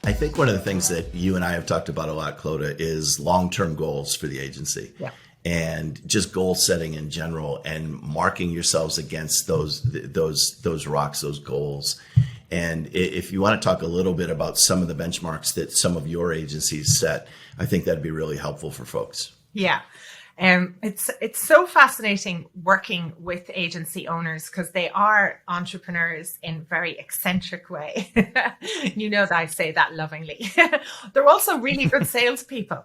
I think one of the things that you and I have talked about a lot, Clodagh, is long-term goals for the agency. Yeah. And just goal setting in general and marking yourselves against those rocks, those goals. And if you want to talk a little bit about some of the benchmarks that some of your agencies set, I think that'd be really helpful for folks. Yeah. It's so fascinating working with agency owners because they are entrepreneurs in a very eccentric way. You know that I say that lovingly. They're also really good salespeople.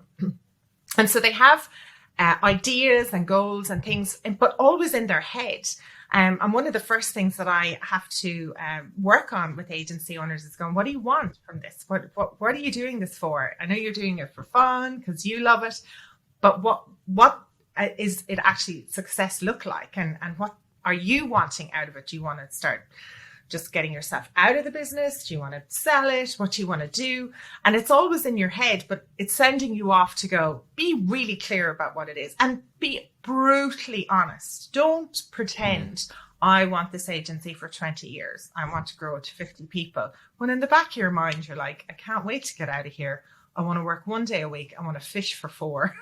And so they have ideas and goals and things, but always in their head. And one of the first things that I have to work on with agency owners is going, what do you want from this? What are you doing this for? I know you're doing it for fun because you love it, but what is it actually success look like? And what are you wanting out of it? Do you want to start just getting yourself out of the business? Do you want to sell it? What do you want to do? And it's always in your head, but it's sending you off to go, be really clear about what it is and be brutally honest. Don't pretend I want this agency for 20 years. I want to grow it to 50 people. When in the back of your mind, you're like, I can't wait to get out of here. I want to work 1 day a week. I want to fish for 4.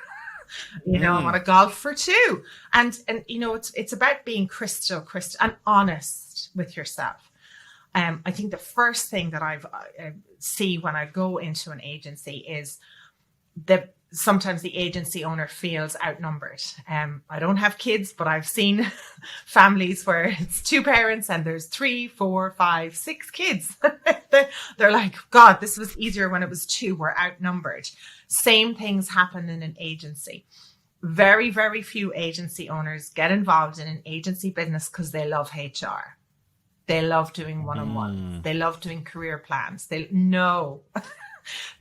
I want to golf for 2. And it's about being crystal and honest with yourself. I think the first thing that I see when I go into an agency is that sometimes the agency owner feels outnumbered. I don't have kids, but I've seen families where it's 2 parents and there's 3, 4, 5, 6 kids. They're like, God, this was easier when it was 2. We're outnumbered. Same things happen in an agency. Very, very few agency owners get involved in an agency business because they love HR. They love doing one-on-ones. They love doing career plans. They know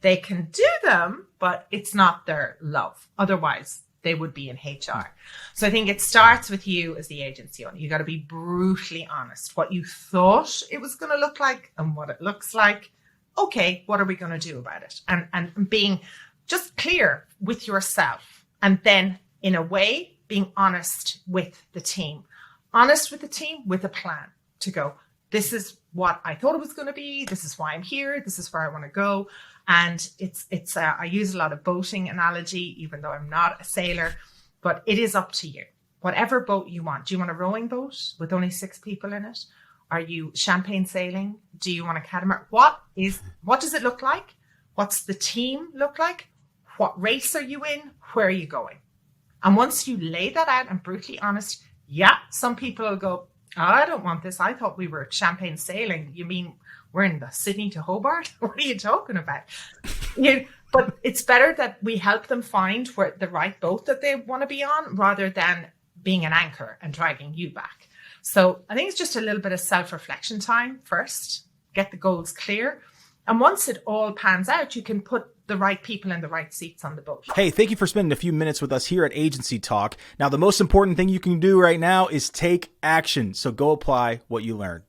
they can do them, but it's not their love. Otherwise, they would be in HR. So I think it starts with you as the agency owner. You got to be brutally honest. What you thought it was going to look like and what it looks like. Okay, what are we going to do about it? And being just clear with yourself. And then, in a way, being honest with the team. Honest with the team with a plan. To go, this is what I thought it was going to be. This is why I'm here. This is where I want to go. And it's I use a lot of boating analogy, even though I'm not a sailor, but it is up to you. Whatever boat you want. Do you want a rowing boat with only 6 people in it? Are you champagne sailing? Do you want a catamaran? What does it look like? What's the team look like? What race are you in? Where are you going? And once you lay that out and brutally honest, some people will go, I don't want this. I thought we were champagne sailing. You mean we're in the Sydney to Hobart? What are you talking about? But it's better that we help them find the right boat that they want to be on rather than being an anchor and dragging you back. So I think it's just a little bit of self-reflection time first. Get the goals clear. And once it all pans out, you can put the right people in the right seats on the boat. Hey, thank you for spending a few minutes with us here at Agency Talk. Now, the most important thing you can do right now is take action. So go apply what you learned.